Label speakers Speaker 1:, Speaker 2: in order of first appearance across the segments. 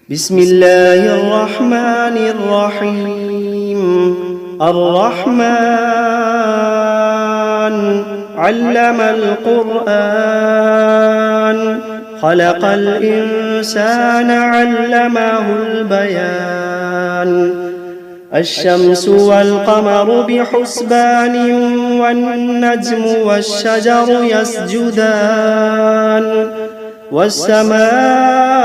Speaker 1: بسم الله الرحمن الرحيم. الرحمن علم القرآن، خلق الإنسان علمه البيان. الشمس والقمر بحسبان، والنجم والشجر يسجدان. والسماء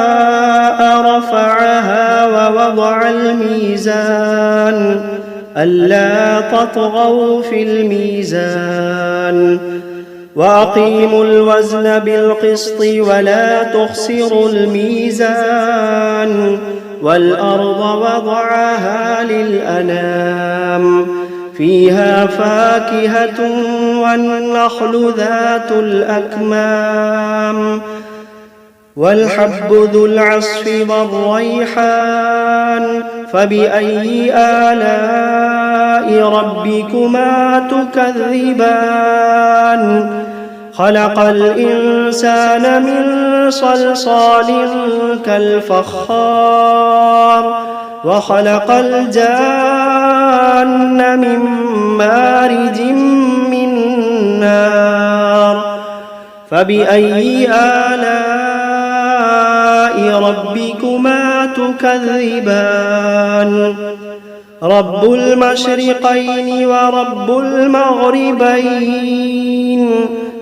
Speaker 1: رفعها ووضع الميزان، ألا تطغوا في الميزان. وأقيموا الوزن بالقسط ولا تخسروا الميزان. والأرض وضعها للأنام، فيها فاكهة والنخل ذات الأكمام. والحب ذو العصف والريحان، فبأي آلاء ربكما تكذبان. خلق الإنسان من صلصال كالفخار، وخلق الجان من مارج من نار. فبأي آلاء ربكما تكذبان. رب المشرقين ورب المغربين،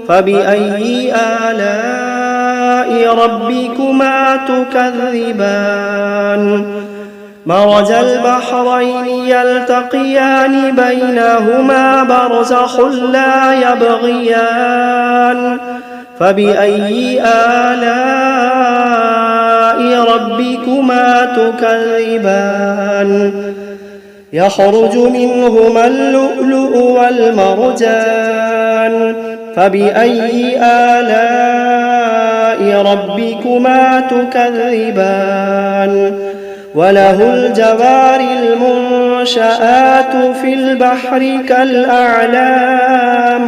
Speaker 1: فبأي آلاء ربكما تكذبان. مرج البحرين يلتقيان، بينهما برزخ لا يبغيان. فبأي آلاء ربكما تكذبان. يخرج منهما اللؤلؤ والمرجان، فبأي آلاء ربكما تكذبان. وله الجوار المنشآت في البحر كالأعلام،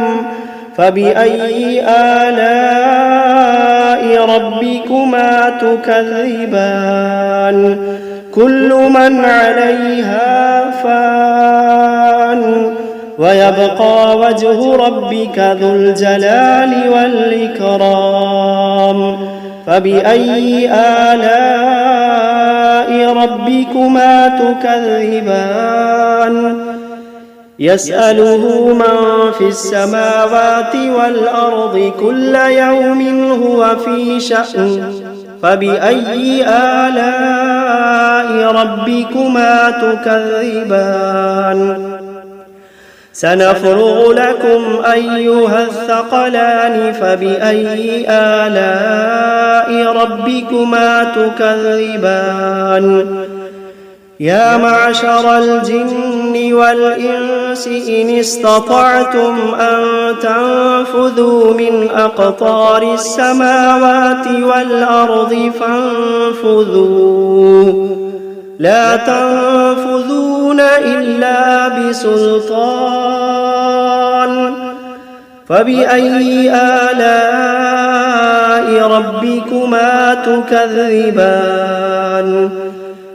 Speaker 1: فبأي آلاء ربكما تكذبان. كل من عليها فان، ويبقى وجه ربك ذو الجلال والإكرام. فبأي آلاء ربكما تكذبان. يسأله من في السماوات والأرض كل يوم هو في شأن. فبأي آلاء ربكما تكذبان. سنفرغ لكم أيها الثقلان، فبأي آلاء ربكما تكذبان. يا معشر الجن والإنس إن استطعتم أن تنفذوا من أقطار السماوات والأرض فانفذوا، لا تنفذون إلا بسلطان. فبأي آلاء ربكما تكذبان.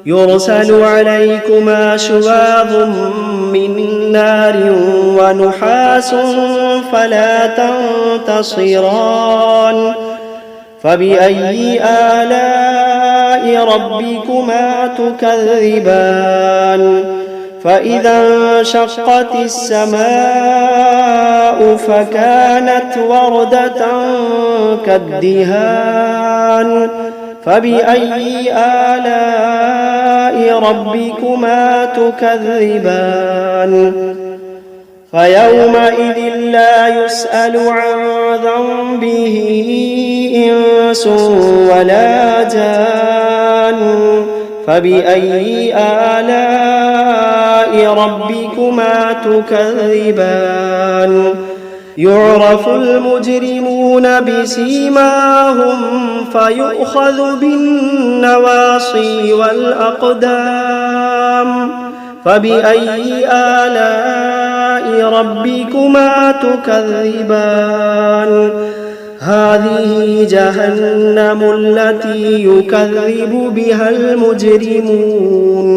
Speaker 1: يرسل عليكما شواظ من نار ونحاس فلا تنتصران. فبأي آلاء ربكما تكذبان. فإذا انشقت السماء فكانت وردة كالدهان. فبأي آلاء ربكما تكذبان. فيومئذ لا يسأل عن ذنبه إنس ولا جان. فبأي آلاء ربكما تكذبان. يعرف المجرمون بسيماهم فيؤخذ بالنواصي والأقدام. فبأي آلاء ربكما تكذبان. هذه جهنم التي يكذب بها المجرمون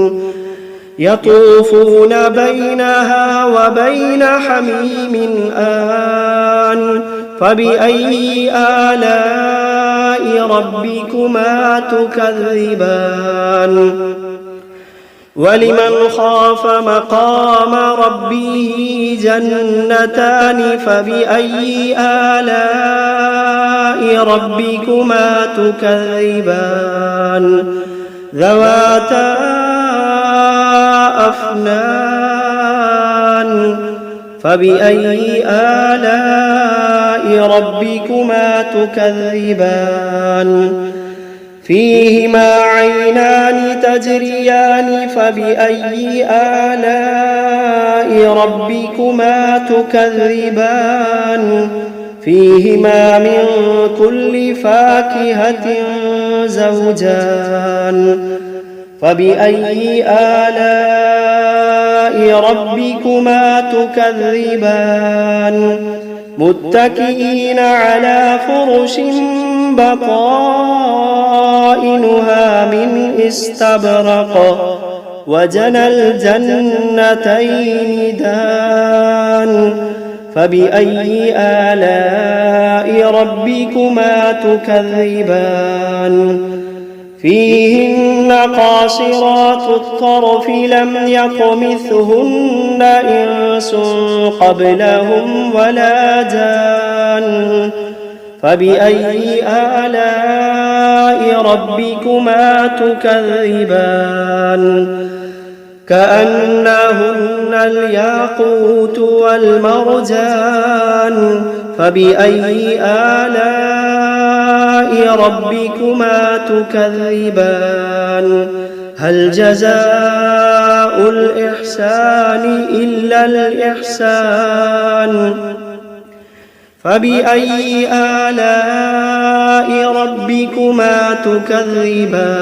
Speaker 1: يطوفون بينها وبين حميم آن فبأي آلاء ربكما تكذبان ولمن خاف مقام ربه جنتان فبأي آلاء ربكما تكذبان ذواتا أفنان فبأي آلاء ربكما تكذبان فيهما عينان تجريان فبأي آلاء ربكما تكذبان فيهما من كل فاكهة زوجان فبأي آلاء ربكما تكذبان متكئين على فرش بطائنها من استبرق وجنى الجنتين دان فبأي آلاء ربكما تكذبان فيهن قاصرات الطرف لم يطمثهن إنس قبلهم ولا جان فبأي آلاء ربكما تكذبان كأنهن الياقوت والمرجان فبأي آلاء ربكما تكذبان هل جزاء الإحسان إلا الإحسان فبأي آلاء ربكما تكذبان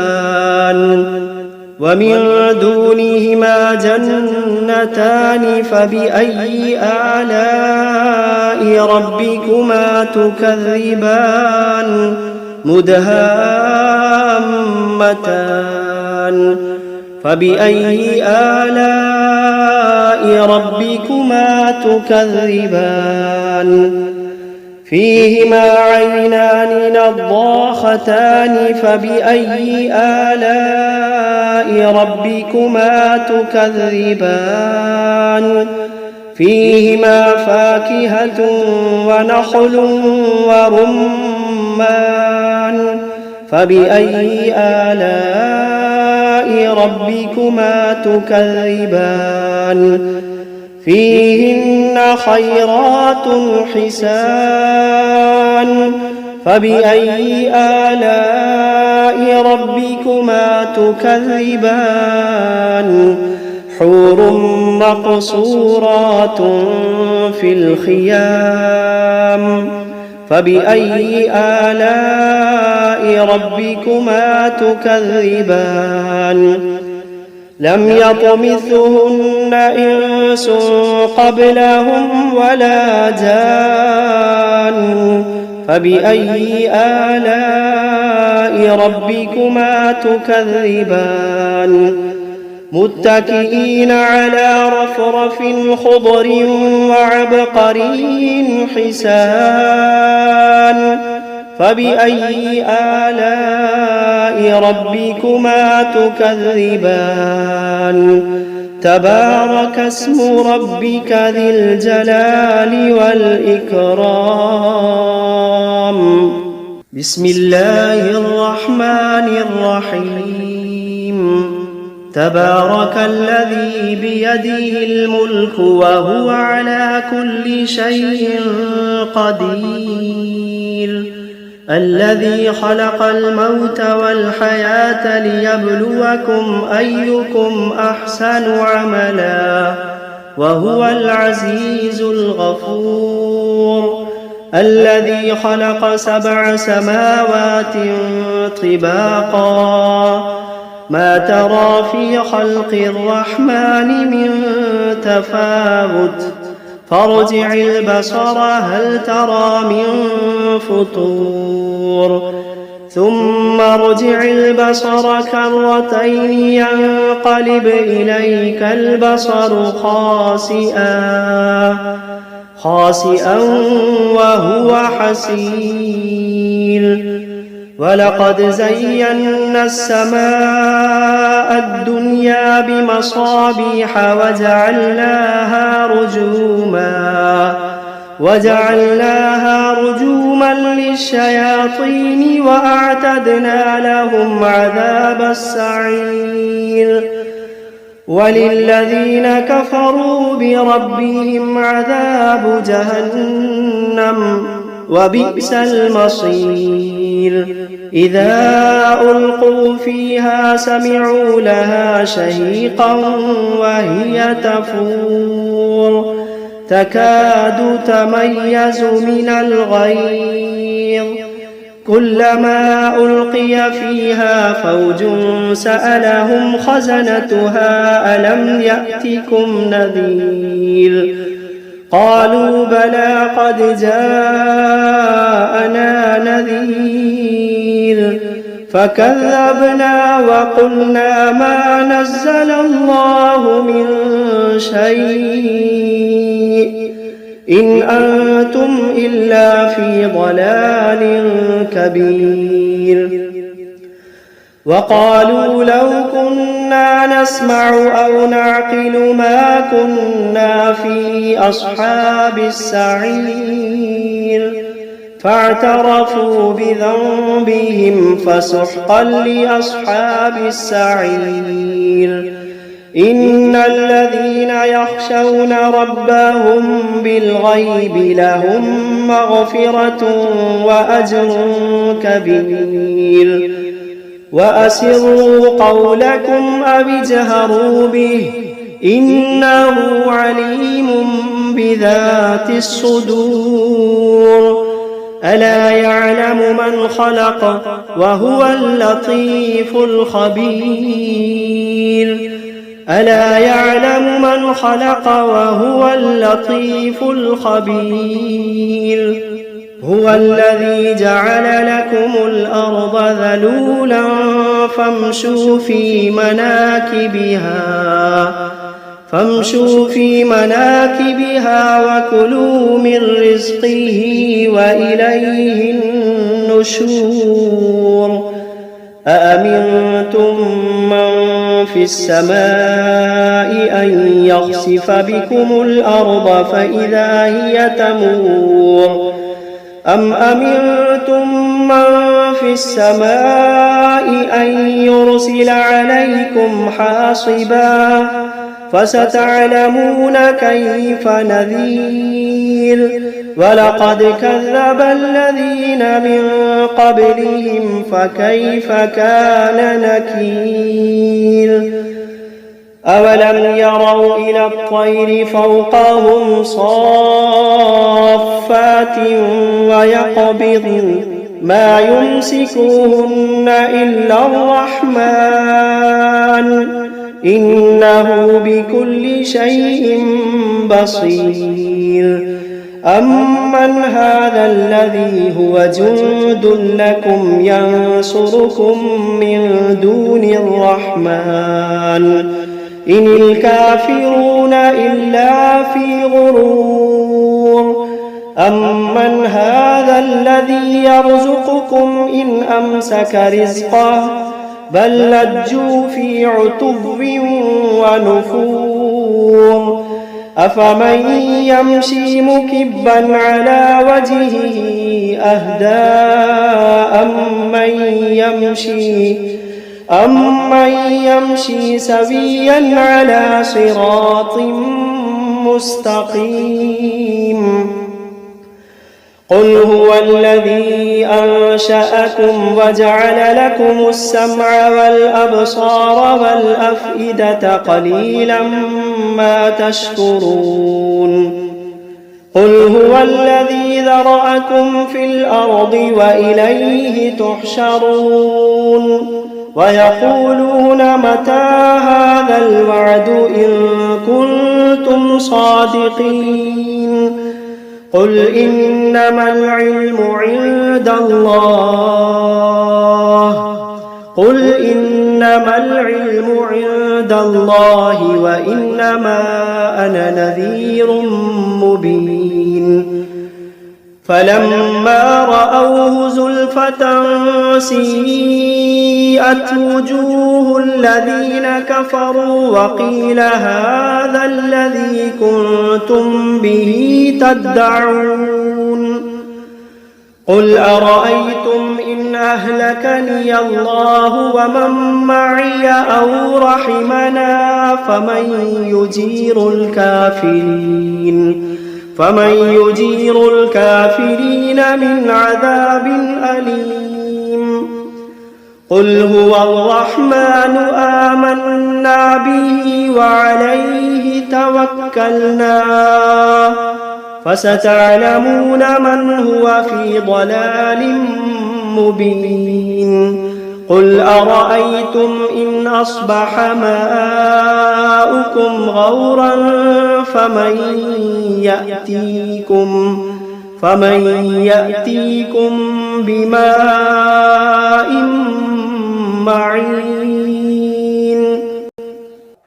Speaker 1: ومن دونهما جنتان فبأي آلاء ربكما تكذبان مدهامتان فبأي آلاء ربكما تكذبان فيهما عينان نضاختان فبأي آلاء ربكما تكذبان فيهما فاكهة ونخل ورمان فبأي آلاء ربكما تكذبان فيهن خيرات حسان فبأي آلاء ربكما تكذبان حور مقصورات في الخيام فبأي آلاء ربكما تكذبان لم يطمثهن إنس قبلهم ولا جان فبأي آلاء ربكما تكذبان متكئين على رفرف خضر وعبقري حسان فبأي آلاء ربكما تكذبان تبارك اسم ربك ذي الجلال والإكرام بسم الله الرحمن الرحيم تبارك الذي بيده الملك وهو على كل شيء قدير الذي خلق الموت والحياة ليبلوكم أيكم أحسن عملا وهو العزيز الغفور الذي خلق 7 سماوات طباقا ما ترى في خلق الرحمن من تفاوت فارجع البصر هل ترى من فطور ثم ارجع البصر كرتين ينقلب إليك البصر خاسئا وهو حسير ولقد زينا السماء الدنيا بمصابيح وجعلناها رجوما للشياطين وأعتدنا لهم عذاب السعير وللذين كفروا بربهم عذاب جهنم وبئس المصير إذا ألقوا فيها سمعوا لها شهيقا وهي تفور تكاد تميز من الغيظ كلما ألقي فيها فوج سألهم خزنتها ألم يأتكم نذير قالوا بلى قد جاءنا نذير فكذبنا وقلنا ما نزل الله من شيء إن أنتم إلا في ضلال كبير وقالوا لو كنا نسمع أو نعقل ما كنا في أصحاب السعير فاعترفوا بذنبهم فسحقا لأصحاب السعير إن الذين يخشون ربهم بالغيب لهم مغفرة وأجر كبير وأسروا قولكم أو اجهروا به إنه عليم بذات الصدور ألا يعلم من خلق وهو اللطيف الخبير ألا يعلم من خلق وهو اللطيف الخبير هو الذي جعل لكم الأرض ذلولا فامشوا في مناكبها وكلوا من رزقه وإليه النشور أأمنتم من في السماء أن يخسف بكم الأرض فإذا هي تمور أم أمنتم من في السماء أن يرسل عليكم حاصبا فستعلمون كيف نذير ولقد كذب الذين من قبلهم فكيف كان نكير أولم يروا إلى الطير فوقهم صافات ويقبضن ما يمسكوهن إلا الرحمن إنه بكل شيء بصير أمن هذا الذي هو جند لكم ينصركم من دون الرحمن إن الكافرون إلا في غرور أمن هذا الذي يرزقكم إن أمسك رزقه بل لجوا في عتو ونفور أفمن يمشي مكبا على وجهه أهدى أمن يمشي سويا على صراط مستقيم قل هو الذي أنشأكم وجعل لكم السمع والأبصار والأفئدة قليلا ما تشكرون قل هو الذي ذرأكم في الأرض وإليه تحشرون ويقولون متى هذا الوعد إن كنتم صادقين قل إنما العلم عند الله قل إنما العلم عند الله وإنما أنا نذير مبين فلما رأوه زلفة سيئت وجوه الذين كفروا وقيل هذا الذي كنتم به تدعون قل أرأيتم إن أهلكني الله ومن معي أو رحمنا فمن يجير الكافرين من عذاب أليم قل هو الرحمن آمنا به وعليه توكلنا فستعلمون من هو في ضلال مبين قل أرأيتم إن أصبح ماؤكم غورا فمن يأتيكم بماء معين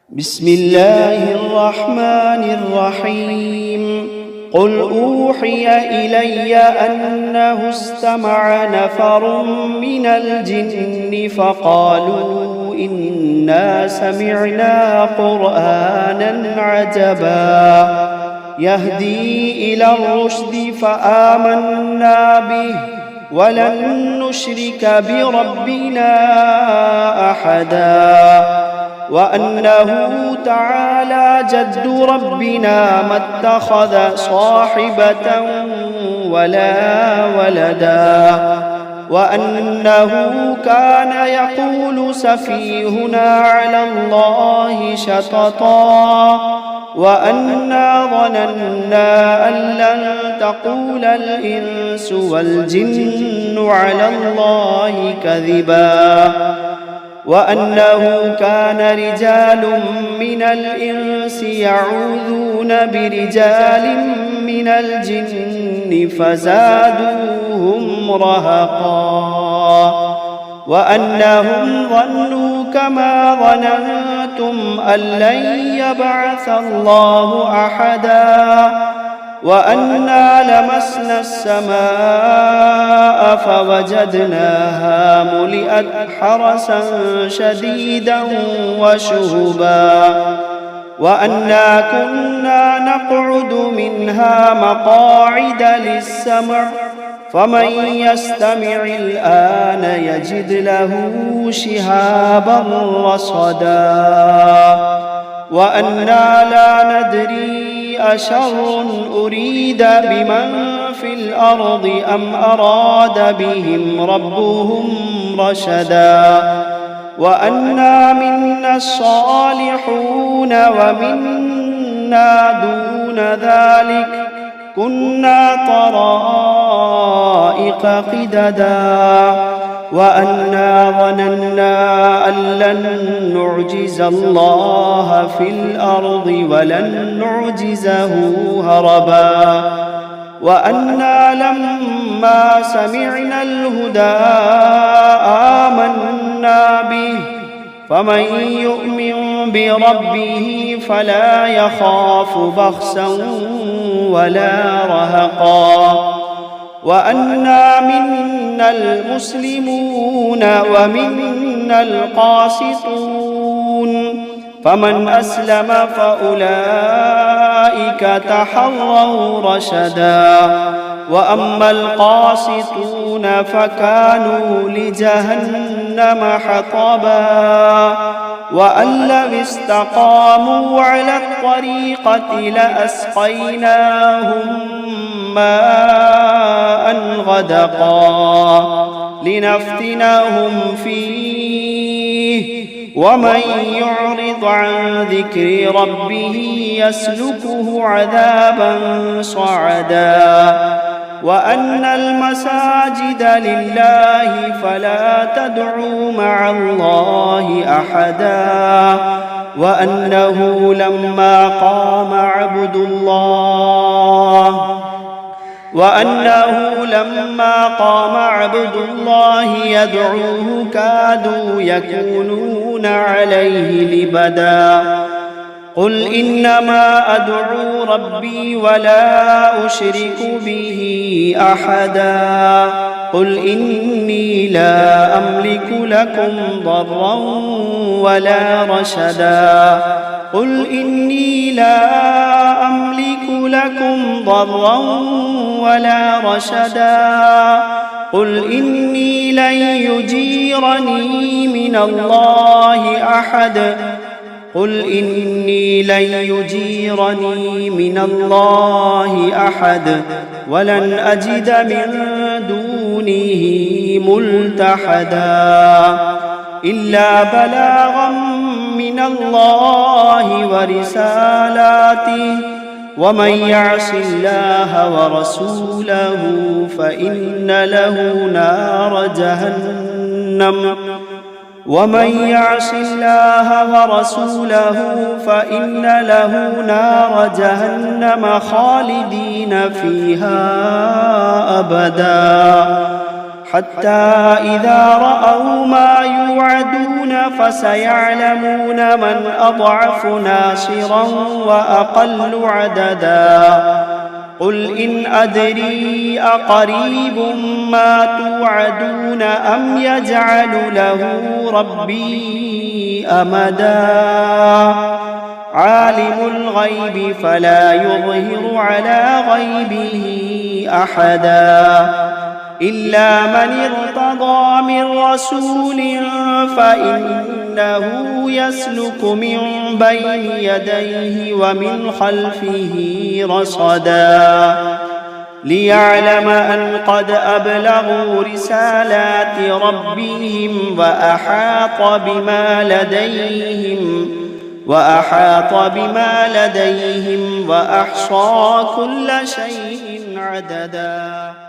Speaker 1: بسم الله الرحمن الرحيم قل أوحي إلي أنه استمع نفر من الجن فقالوا إنا سمعنا قرآنا عجبا يهدي إلى الرشد فآمنا به ولن نشرك بربنا أحدا وأنه تعالى جد ربنا ما اتخذ صاحبة ولا ولدا وأنه كان يقول سفيهنا على الله شططا وأنا ظننا أن لن تقول الإنس والجن على الله كذبا وأنه كان رجال من الإنس يعوذون برجال من الجن فزادوهم رهقا وأنهم ظنوا كما ظننتم أن لن يبعث الله أحدا وأنا لمسنا السماء فوجدناها ملئت حرسا شديدا وشهبا وأنا كنا نقعد منها مقاعد للسمع فمن يستمع الآن يجد له شهابا رصدا وأنا لا ندري أشر أريد بمن في الأرض أم أراد بهم ربهم رشدا وأنا منا الصالحون ومنا دون ذلك كنا طرائق قددا وأنا ظننا أن لن نعجز الله في الأرض ولن نعجزه هربا وأنا لما سمعنا الهدى آمنا به فمن يؤمن بربه فلا يخاف بخسا ولا رهقا وأنا منا المسلمون ومنا القاسطون فمن أسلم فأولئك تحروا رشدا وأما القاسطون فكانوا لجهنم حطبا وأن لو استقاموا على الطريقة لأسقيناهم ماء غدقا لنفتنهم فيه ومن يعرض عن ذكر ربه يسلكه عذابا صعدا وأن المساجد لله فلا تدعوا مع الله أحدا وأنه لما قام عبد الله
Speaker 2: وأنه لما قام عبد الله يدعوه كادوا يكونون عليه لبدا قل إنما أدعو ربي ولا أشرك به أحدا قل إني لا أملك لكم ضرا ولا رشدا قل إني لا أملك لكم ضرا ولا رشدا قل إني لن يجيرني من الله أحد قل إني لن يجيرني من الله أحد ولن أجد من دونه ملتحدا إلا بلاغا من الله ورسالاته ومن يعص الله ورسوله فإن له نار جهنم ومن يعص الله ورسوله فإن له نار جهنم خالدين فيها أبدا حتى إذا رأوا ما يوعدون فسيعلمون من أضعف ناصرا وأقل عددا قل إن أدري أقريب ما توعدون أم يجعل له ربي أمدا عالم الغيب فلا يظهر على غيبه أحدا إلا من ارتضى من رسول فإنه يسلك من بين يديه ومن خلفه رصدا ليعلم أن قد أبلغوا رسالات ربهم وأحاط بما لديهم وأحصى كل شيء عددا.